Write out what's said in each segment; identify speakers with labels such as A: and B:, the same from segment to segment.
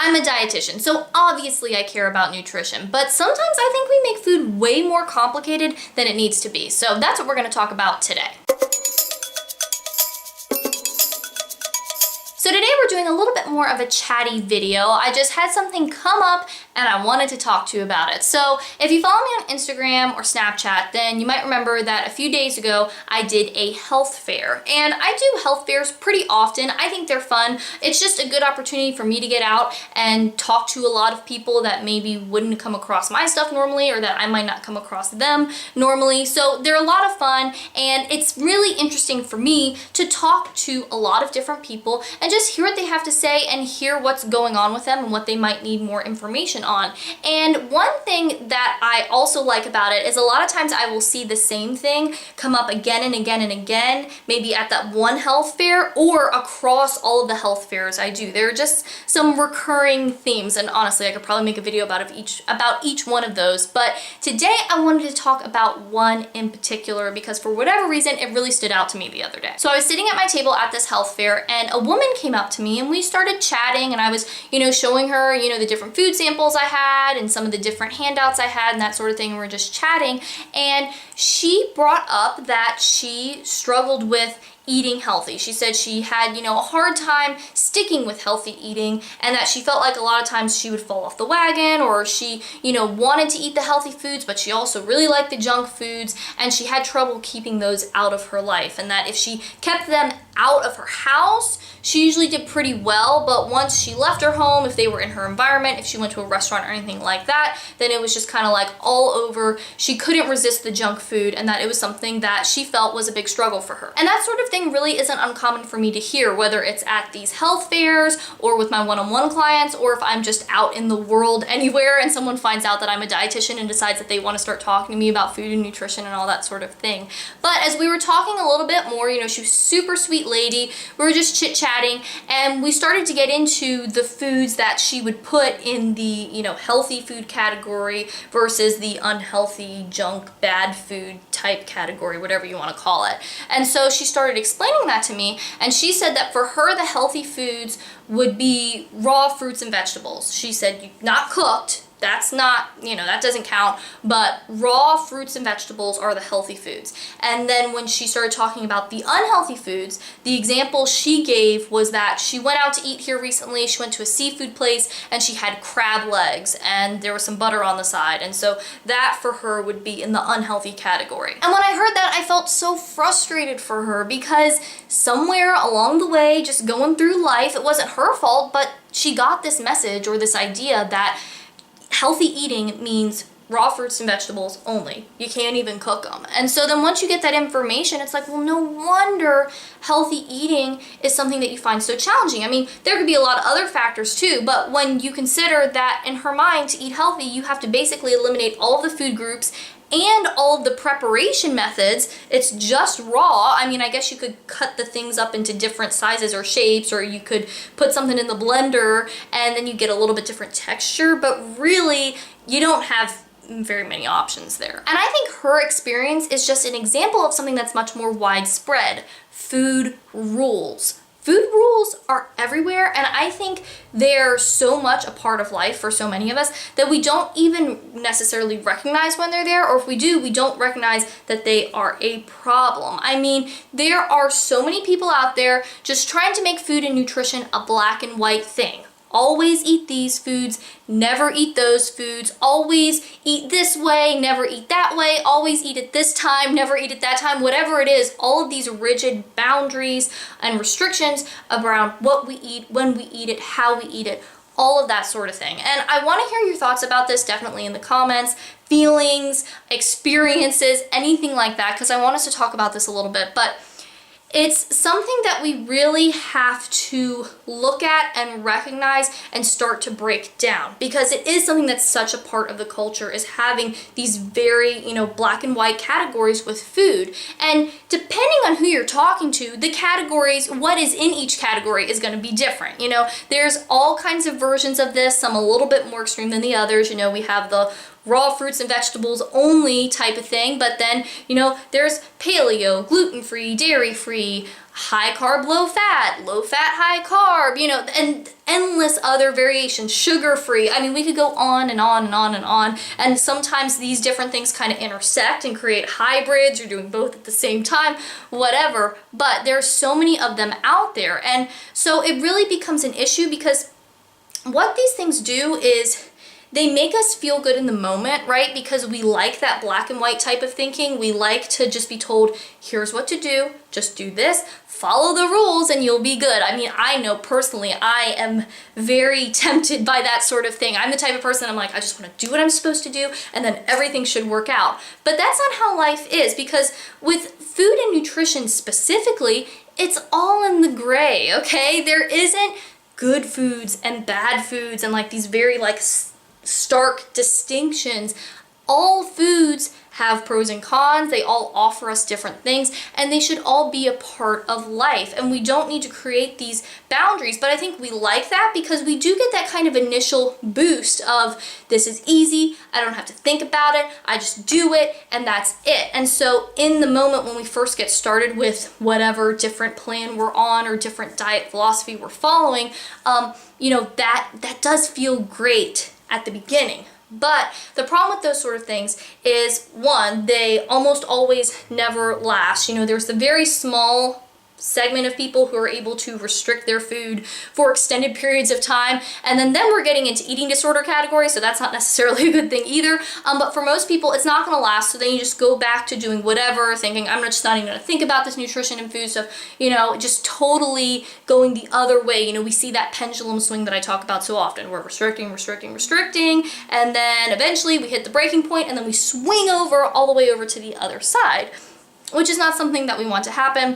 A: I'm a dietitian, so obviously I care about nutrition, but sometimes I think we make food way more complicated than it needs to be. So that's what we're going to talk about today. So today we're doing a little bit more of a chatty video. I just had something come up and I wanted to talk to you about it. So if you follow me on Instagram or Snapchat, then you might remember that a few days ago I did a health fair. And I do health fairs pretty often. I think they're fun. It's just a good opportunity for me to get out and talk to a lot of people that maybe wouldn't come across my stuff normally, or that I might not come across them normally. So they're a lot of fun, and it's really interesting for me to talk to a lot of different people and just hear what they have to say and hear what's going on with them and what they might need more information on. And one thing that I also like about it is a lot of times I will see the same thing come up again and again and again, maybe at that one health fair or across all of the health fairs I do. There are just some recurring themes, and honestly I could probably make a video about each one of those. But today I wanted to talk about one in particular because for whatever reason it really stood out to me the other day. So I was sitting at my table at this health fair and a woman came up to me and we started chatting, and I was, showing her, the different food samples I had and some of the different handouts I had and that sort of thing. And we're just chatting, and she brought up that she struggled with eating healthy. She said she had, a hard time sticking with healthy eating, and that she felt like a lot of times she would fall off the wagon, or she, wanted to eat the healthy foods, but she also really liked the junk foods, and she had trouble keeping those out of her life, and that if she kept them out of her house, she usually did pretty well, but once she left her home, if they were in her environment, if she went to a restaurant or anything like that, then it was just kind of like all over. She couldn't resist the junk food, and that it was something that she felt was a big struggle for her. And that sort of thing really isn't uncommon for me to hear, whether it's at these health fairs or with my one-on-one clients, or if I'm just out in the world anywhere and someone finds out that I'm a dietitian and decides that they want to start talking to me about food and nutrition and all that sort of thing. But as we were talking a little bit more, she was a super sweet lady. We were just chit-chatting, and we started to get into the foods that she would put in the, healthy food category versus the unhealthy, junk, bad food type category, whatever you want to call it. And so she started explaining that to me, and she said that for her the healthy foods would be raw fruits and vegetables. She said not cooked, that's not, that doesn't count, but raw fruits and vegetables are the healthy foods. And then when she started talking about the unhealthy foods, the example she gave was that she went out to eat here recently. She went to a seafood place and she had crab legs and there was some butter on the side. And so that for her would be in the unhealthy category. And when I heard that, I felt so frustrated for her, because somewhere along the way, just going through life, it wasn't her fault, but she got this message or this idea that healthy eating means raw fruits and vegetables only. You can't even cook them. And so then once you get that information, it's like, well, no wonder healthy eating is something that you find so challenging. I mean, there could be a lot of other factors too, but when you consider that in her mind, to eat healthy, you have to basically eliminate all of the food groups and all of the preparation methods. It's just raw. I mean, I guess you could cut the things up into different sizes or shapes, or you could put something in the blender and then you get a little bit different texture, but really you don't have very many options there. And I think her experience is just an example of something that's much more widespread. Food rules. Food rules are everywhere, and I think they're so much a part of life for so many of us that we don't even necessarily recognize when they're there, or if we do, we don't recognize that they are a problem. I mean, there are so many people out there just trying to make food and nutrition a black and white thing. Always eat these foods, never eat those foods, always eat this way, never eat that way, always eat at this time, never eat at that time, whatever it is. All of these rigid boundaries and restrictions around what we eat, when we eat it, how we eat it, all of that sort of thing. And I want to hear your thoughts about this definitely in the comments, feelings, experiences, anything like that, because I want us to talk about this a little bit. But it's something that we really have to look at and recognize and start to break down, because it is something that's such a part of the culture, is having these very, black and white categories with food. And depending on who you're talking to, the categories, what is in each category is going to be different. There's all kinds of versions of this, some a little bit more extreme than the others. We have the raw fruits and vegetables only type of thing, but then, you know, there's paleo, gluten-free, dairy-free, high carb, low fat, high carb, you know, and endless other variations, sugar-free. I mean, we could go on and on and on and on, and sometimes these different things kind of intersect and create hybrids. You're doing both at the same time, whatever, but there's so many of them out there, and so it really becomes an issue because what these things do is they make us feel good in the moment, right? Because we like that black and white type of thinking. We like to just be told, here's what to do, just do this, follow the rules and you'll be good. I mean, I know personally, I am very tempted by that sort of thing. I'm the type of person, I'm like, I just want to do what I'm supposed to do and then everything should work out. But that's not how life is, because with food and nutrition specifically, it's all in the gray, okay? There isn't good foods and bad foods and like these very like stark distinctions. All foods have pros and cons. They all offer us different things, and they should all be a part of life, and we don't need to create these boundaries. But I think we like that because we do get that kind of initial boost of, this is easy, I don't have to think about it, I just do it and that's it. And so in the moment when we first get started with whatever different plan we're on or different diet philosophy we're following, you know, that does feel great at the beginning. But the problem with those sort of things is, one, they almost always never last. You know, there's the very small segment of people who are able to restrict their food for extended periods of time, and then we're getting into eating disorder category, so that's not necessarily a good thing either. But for most people, it's not going to last, so then you just go back to doing whatever, thinking, I'm just not even going to think about this nutrition and food stuff, you know, just totally going the other way. You know, we see that pendulum swing that I talk about so often. We're restricting, and then eventually we hit the breaking point, and then we swing over all the way over to the other side, which is not something that we want to happen.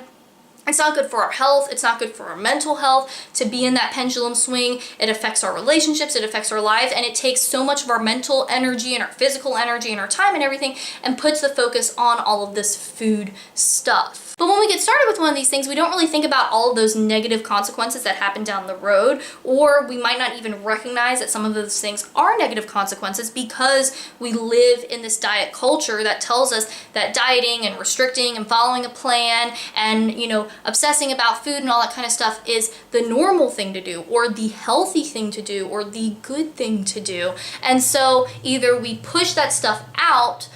A: It's not good for our health, it's not good for our mental health to be in that pendulum swing. It affects our relationships, it affects our lives, and it takes so much of our mental energy and our physical energy and our time and everything and puts the focus on all of this food stuff. But when we get started with one of these things, we don't really think about all of those negative consequences that happen down the road, or we might not even recognize that some of those things are negative consequences because we live in this diet culture that tells us that dieting and restricting and following a plan and, you know, obsessing about food and all that kind of stuff is the normal thing to do, or the healthy thing to do, or the good thing to do. And so either we push that stuff out,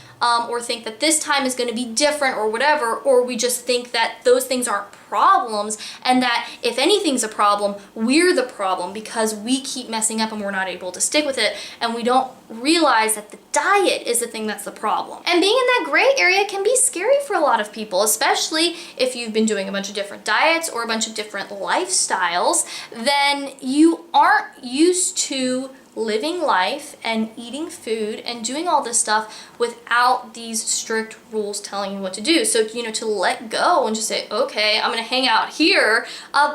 A: or think that this time is going to be different or whatever, or we just think that those things aren't problems, and that if anything's a problem, we're the problem because we keep messing up and we're not able to stick with it, and we don't realize that the diet is the thing that's the problem. And being in that gray area can be scary for a lot of people, especially if you've been doing a bunch of different diets or a bunch of different lifestyles, then you aren't used to living life and eating food and doing all this stuff without these strict rules telling you what to do. So, you know, to let go and just say, okay, I'm gonna hang out here,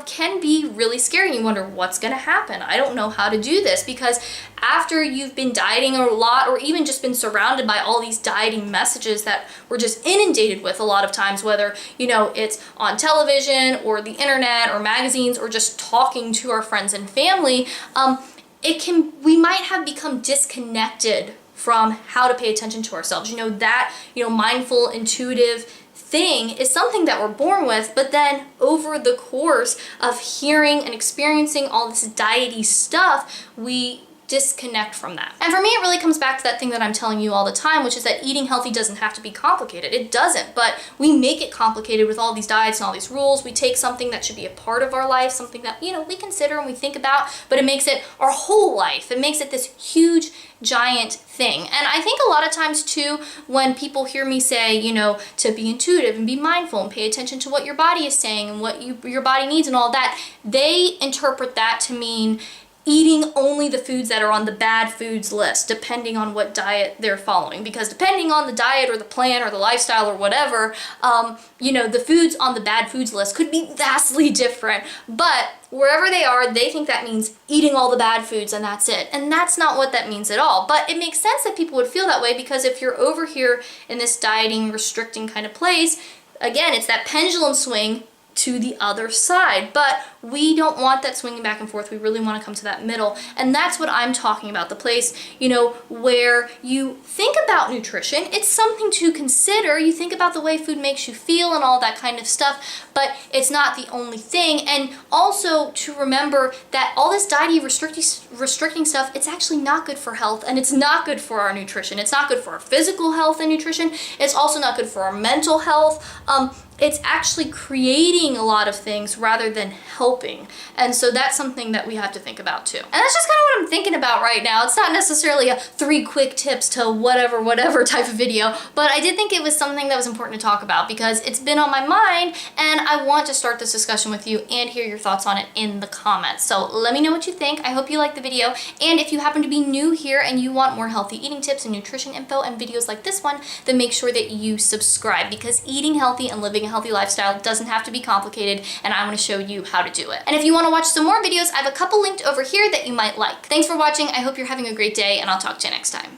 A: can be really scary. You wonder what's gonna happen. I don't know how to do this, because after you've been dieting a lot, or even just been surrounded by all these dieting messages that we're just inundated with a lot of times, whether, you know, it's on television or the internet or magazines or just talking to our friends and family, we might have become disconnected from how to pay attention to ourselves. You know, that, you know, mindful, intuitive thing is something that we're born with, but then over the course of hearing and experiencing all this diety stuff, we disconnect from that. And for me, it really comes back to that thing that I'm telling you all the time, which is that eating healthy doesn't have to be complicated. It doesn't, but we make it complicated with all these diets and all these rules. We take something that should be a part of our life, something that, you know, we consider and we think about, but it makes it our whole life. It makes it this huge, giant thing. And I think a lot of times too, when people hear me say, you know, to be intuitive and be mindful and pay attention to what your body is saying and what your body needs and all that, they interpret that to mean eating only the foods that are on the bad foods list, depending on what diet they're following. Because depending on the diet or the plan or the lifestyle or whatever, you know, the foods on the bad foods list could be vastly different. But wherever they are, they think that means eating all the bad foods and that's it. And that's not what that means at all. But it makes sense that people would feel that way, because if you're over here in this dieting, restricting kind of place, again, it's that pendulum swing to the other side. But we don't want that swinging back and forth. We really want to come to that middle. And that's what I'm talking about. The place, you know, where you think about nutrition. It's something to consider. You think about the way food makes you feel and all that kind of stuff, but it's not the only thing. And also to remember that all this dieting, restricting stuff, it's actually not good for health, and it's not good for our nutrition. It's not good for our physical health and nutrition. It's also not good for our mental health. It's actually creating a lot of things rather than helping. And so that's something that we have to think about too. And that's just kind of what I'm thinking about right now. It's not necessarily a 3 quick tips to whatever type of video, but I did think it was something that was important to talk about because it's been on my mind and I want to start this discussion with you and hear your thoughts on it in the comments. So let me know what you think. I hope you liked the video. And if you happen to be new here and you want more healthy eating tips and nutrition info and videos like this one, then make sure that you subscribe, because eating healthy and living a healthy lifestyle doesn't have to be complicated, and I want to show you how to do it. And if you want to watch some more videos, I have a couple linked over here that you might like. Thanks for watching. I hope you're having a great day, and I'll talk to you next time.